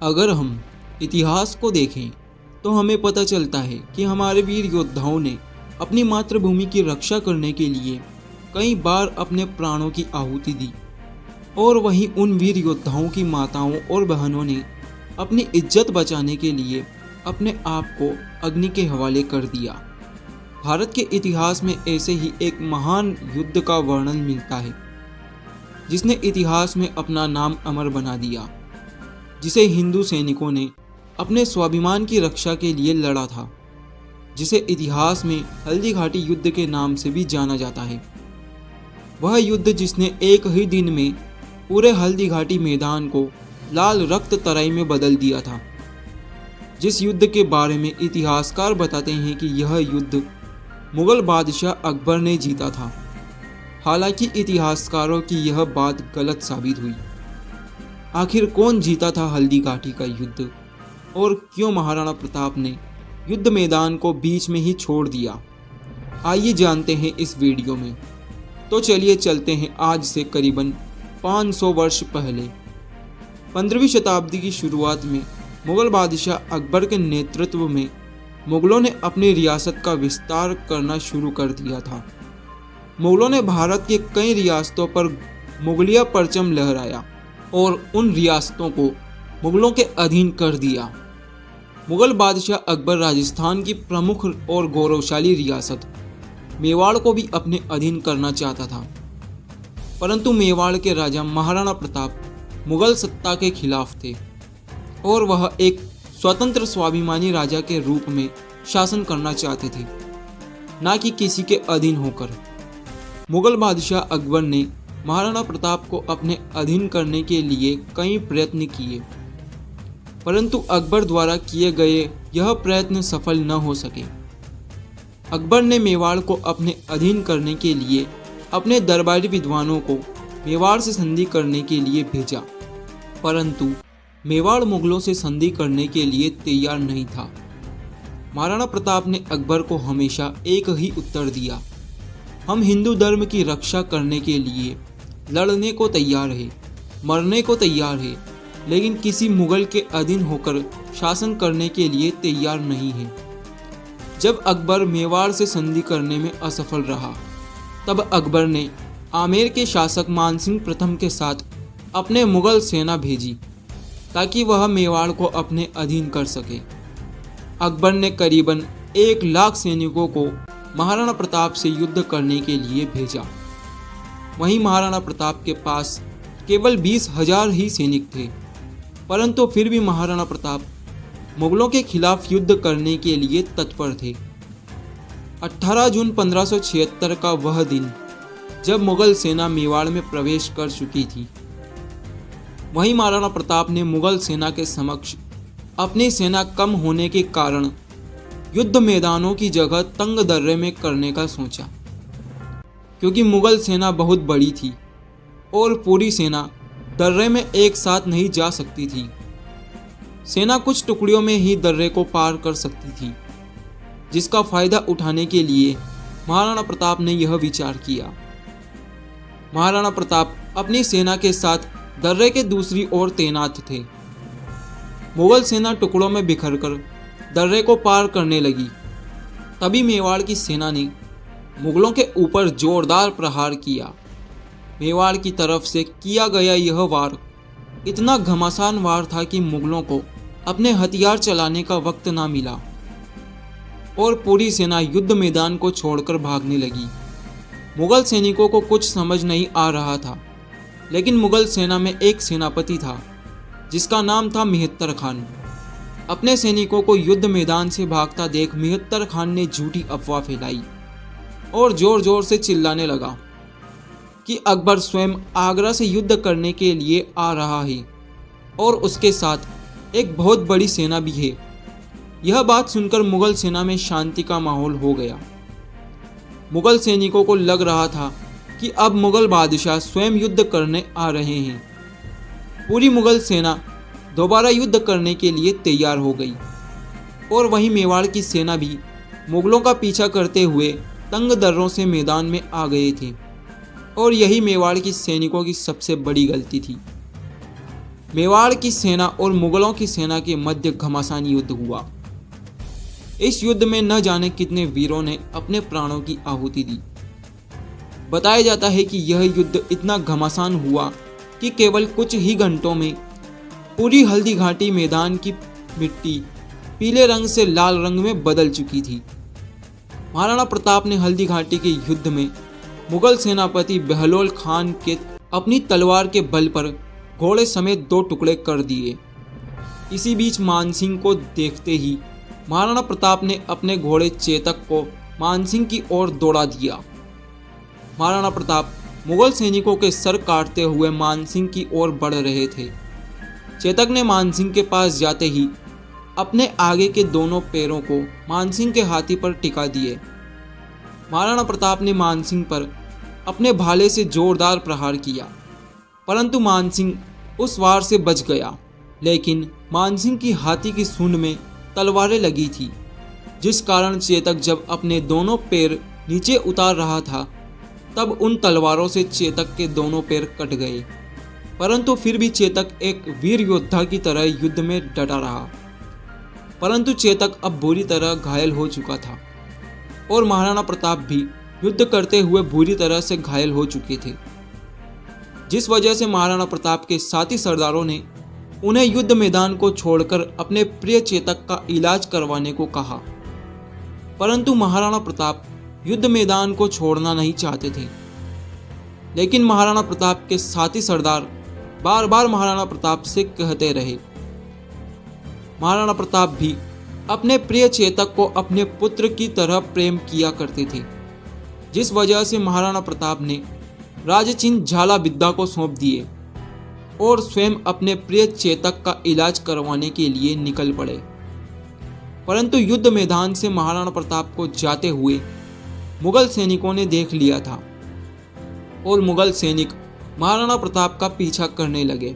अगर हम इतिहास को देखें तो हमें पता चलता है कि हमारे वीर योद्धाओं ने अपनी मातृभूमि की रक्षा करने के लिए कई बार अपने प्राणों की आहुति दी और वहीं उन वीर योद्धाओं की माताओं और बहनों ने अपनी इज्जत बचाने के लिए अपने आप को अग्नि के हवाले कर दिया। भारत के इतिहास में ऐसे ही एक महान युद्ध का वर्णन मिलता है जिसने इतिहास में अपना नाम अमर बना दिया, जिसे हिंदू सैनिकों ने अपने स्वाभिमान की रक्षा के लिए लड़ा था, जिसे इतिहास में हल्दी घाटी युद्ध के नाम से भी जाना जाता है। वह युद्ध जिसने एक ही दिन में पूरे हल्दी घाटी मैदान को लाल रक्त तराई में बदल दिया था। जिस युद्ध के बारे में इतिहासकार बताते हैं कि यह युद्ध मुगल बादशाह अकबर ने जीता था। हालांकि इतिहासकारों की यह बात गलत साबित हुई। आखिर कौन जीता था हल्दी घाटी का युद्ध और क्यों महाराणा प्रताप ने युद्ध मैदान को बीच में ही छोड़ दिया, आइए जानते हैं इस वीडियो में। तो चलिए चलते हैं आज से करीबन 500 वर्ष पहले 15वीं शताब्दी की शुरुआत में मुगल बादशाह अकबर के नेतृत्व में मुगलों ने अपनी रियासत का विस्तार करना शुरू कर दिया था। मुगलों ने भारत के कई रियासतों पर मुगलिया परचम लहराया और उन रियासतों को मुगलों के अधीन कर दिया। मुगल बादशाह अकबर राजस्थान की प्रमुख और गौरवशाली रियासत मेवाड़ को भी अपने अधीन करना चाहता था, परंतु मेवाड़ के राजा महाराणा प्रताप मुगल सत्ता के खिलाफ थे और वह एक स्वतंत्र स्वाभिमानी राजा के रूप में शासन करना चाहते थे, न कि किसी के अधीन होकर। मुगल बादशाह अकबर ने महाराणा प्रताप को अपने अधीन करने के लिए कई प्रयत्न किए, परंतु अकबर द्वारा किए गए यह प्रयत्न सफल न हो सके। अकबर ने मेवाड़ को अपने अधीन करने के लिए अपने दरबारी विद्वानों को मेवाड़ से संधि करने के लिए भेजा, परंतु मेवाड़ मुगलों से संधि करने के लिए तैयार नहीं था। महाराणा प्रताप ने अकबर को हमेशा एक ही उत्तर दिया, हम हिंदू धर्म की रक्षा करने के लिए लड़ने को तैयार है, मरने को तैयार है, लेकिन किसी मुगल के अधीन होकर शासन करने के लिए तैयार नहीं है। जब अकबर मेवाड़ से संधि करने में असफल रहा, तब अकबर ने आमेर के शासक मानसिंह प्रथम के साथ अपने मुगल सेना भेजी ताकि वह मेवाड़ को अपने अधीन कर सके। अकबर ने करीबन 1 लाख सैनिकों को महाराणा प्रताप से युद्ध करने के लिए भेजा। वहीं महाराणा प्रताप के पास केवल 20,000 ही सैनिक थे, परंतु फिर भी महाराणा प्रताप मुगलों के खिलाफ युद्ध करने के लिए तत्पर थे। 18 जून 1576 का वह दिन जब मुगल सेना मेवाड़ में प्रवेश कर चुकी थी, वहीं महाराणा प्रताप ने मुगल सेना के समक्ष अपनी सेना कम होने के कारण युद्ध मैदानों की जगह तंग दर्रे में करने का सोचा, क्योंकि मुगल सेना बहुत बड़ी थी और पूरी सेना दर्रे में एक साथ नहीं जा सकती थी। सेना कुछ टुकड़ियों में ही दर्रे को पार कर सकती थी, जिसका फायदा उठाने के लिए महाराणा प्रताप ने यह विचार किया। महाराणा प्रताप अपनी सेना के साथ दर्रे के दूसरी ओर तैनात थे। मुगल सेना टुकड़ों में बिखरकर दर्रे को पार करने लगी। तभी मेवाड़ की सेना ने मुगलों के ऊपर जोरदार प्रहार किया। मेवाड़ की तरफ से किया गया यह वार इतना घमासान वार था कि मुगलों को अपने हथियार चलाने का वक्त ना मिला और पूरी सेना युद्ध मैदान को छोड़कर भागने लगी। मुगल सैनिकों को कुछ समझ नहीं आ रहा था, लेकिन मुगल सेना में एक सेनापति था जिसका नाम था मेहतर खान। अपने सैनिकों को युद्ध मैदान से भागता देख मेहतर खान ने झूठी अफवाह फैलाई और जोर जोर से चिल्लाने लगा कि अकबर स्वयं आगरा से युद्ध करने के लिए आ रहा है और उसके साथ एक बहुत बड़ी सेना भी है। यह बात सुनकर मुगल सेना में शांति का माहौल हो गया। मुगल सैनिकों को लग रहा था कि अब मुगल बादशाह स्वयं युद्ध करने आ रहे हैं। पूरी मुगल सेना दोबारा युद्ध करने के लिए तैयार हो गई और वहीं मेवाड़ की सेना भी मुगलों का पीछा करते हुए तंग दर्रों से मैदान में आ गए थे और यही मेवाड़ की सैनिकों की सबसे बड़ी गलती थी। मेवाड़ की सेना और मुगलों की सेना के मध्य घमासान युद्ध हुआ। इस युद्ध में न जाने कितने वीरों ने अपने प्राणों की आहुति दी। बताया जाता है कि यह युद्ध इतना घमासान हुआ कि केवल कुछ ही घंटों में पूरी हल्दी घाटी मैदान की मिट्टी पीले रंग से लाल रंग में बदल चुकी थी। महाराणा प्रताप ने हल्दी घाटी के युद्ध में मुगल सेनापति बहलोल खान के अपनी तलवार के बल पर घोड़े समेत 2 टुकड़े कर दिए। इसी बीच मानसिंह को देखते ही महाराणा प्रताप ने अपने घोड़े चेतक को मानसिंह की ओर दौड़ा दिया। महाराणा प्रताप मुगल सैनिकों के सर काटते हुए मानसिंह की ओर बढ़ रहे थे। चेतक ने मानसिंह के पास जाते ही अपने आगे के दोनों पैरों को मानसिंह के हाथी पर टिका दिए। महाराणा प्रताप ने मानसिंह पर अपने भाले से जोरदार प्रहार किया, परंतु मानसिंह उस वार से बच गया। लेकिन मानसिंह की हाथी की सूंड में तलवारें लगी थी, जिस कारण चेतक जब अपने दोनों पैर नीचे उतार रहा था तब उन तलवारों से चेतक के दोनों पैर कट गए। परंतु फिर भी चेतक एक वीर योद्धा की तरह युद्ध में डटा रहा। परंतु चेतक अब बुरी तरह घायल हो चुका था और महाराणा प्रताप भी युद्ध करते हुए बुरी तरह से घायल हो चुके थे, जिस वजह से महाराणा प्रताप के साथी सरदारों ने उन्हें युद्ध मैदान को छोड़कर अपने प्रिय चेतक का इलाज करवाने को कहा। परंतु महाराणा प्रताप युद्ध मैदान को छोड़ना नहीं चाहते थे। लेकिन महाराणा प्रताप के साथी सरदार बार बार महाराणा प्रताप से कहते रहे। महाराणा प्रताप भी अपने प्रिय चेतक को अपने पुत्र की तरह प्रेम किया करते थे, जिस वजह से महाराणा प्रताप ने राजचिन्ह झाला विद्या को सौंप दिए और स्वयं अपने प्रिय चेतक का इलाज करवाने के लिए निकल पड़े। परंतु युद्ध मैदान से महाराणा प्रताप को जाते हुए मुगल सैनिकों ने देख लिया था और मुगल सैनिक महाराणा प्रताप का पीछा करने लगे।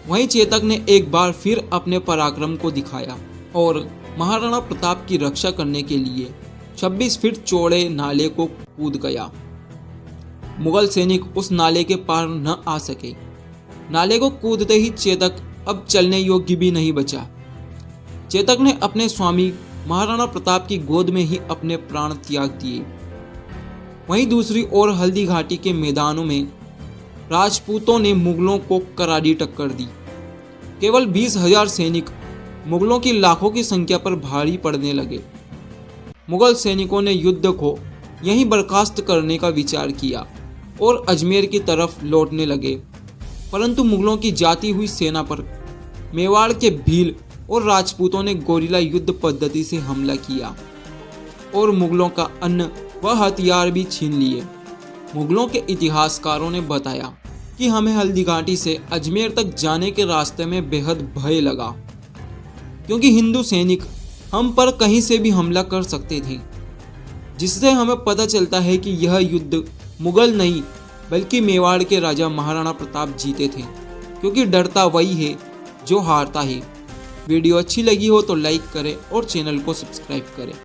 वहीं चेतक ने एक बार फिर अपने पराक्रम को दिखाया और महाराणा प्रताप की रक्षा करने के लिए 26 फीट चौड़े नाले को कूद गया। मुगल सैनिक उस नाले के पार न आ सके। नाले को कूदते ही चेतक अब चलने योग्य भी नहीं बचा। चेतक ने अपने स्वामी महाराणा प्रताप की गोद में ही अपने प्राण त्याग दिए। वहीं दूसरी ओर हल्दी घाटी के मैदानों में राजपूतों ने मुगलों को करारी टक्कर दी। केवल 20,000 सैनिक मुगलों की लाखों की संख्या पर भारी पड़ने लगे। मुगल सैनिकों ने युद्ध को यहीं बर्खास्त करने का विचार किया और अजमेर की तरफ लौटने लगे। परंतु मुगलों की जाती हुई सेना पर मेवाड़ के भील और राजपूतों ने गोरिल्ला युद्ध पद्धति से हमला किया और मुगलों का अन्न व हथियार भी छीन लिए। मुगलों के इतिहासकारों ने बताया कि हमें हल्दी घाटी से अजमेर तक जाने के रास्ते में बेहद भय लगा, क्योंकि हिंदू सैनिक हम पर कहीं से भी हमला कर सकते थे, जिससे हमें पता चलता है कि यह युद्ध मुगल नहीं बल्कि मेवाड़ के राजा महाराणा प्रताप जीते थे, क्योंकि डरता वही है जो हारता है। वीडियो अच्छी लगी हो तो लाइक करें और चैनल को सब्सक्राइब करें।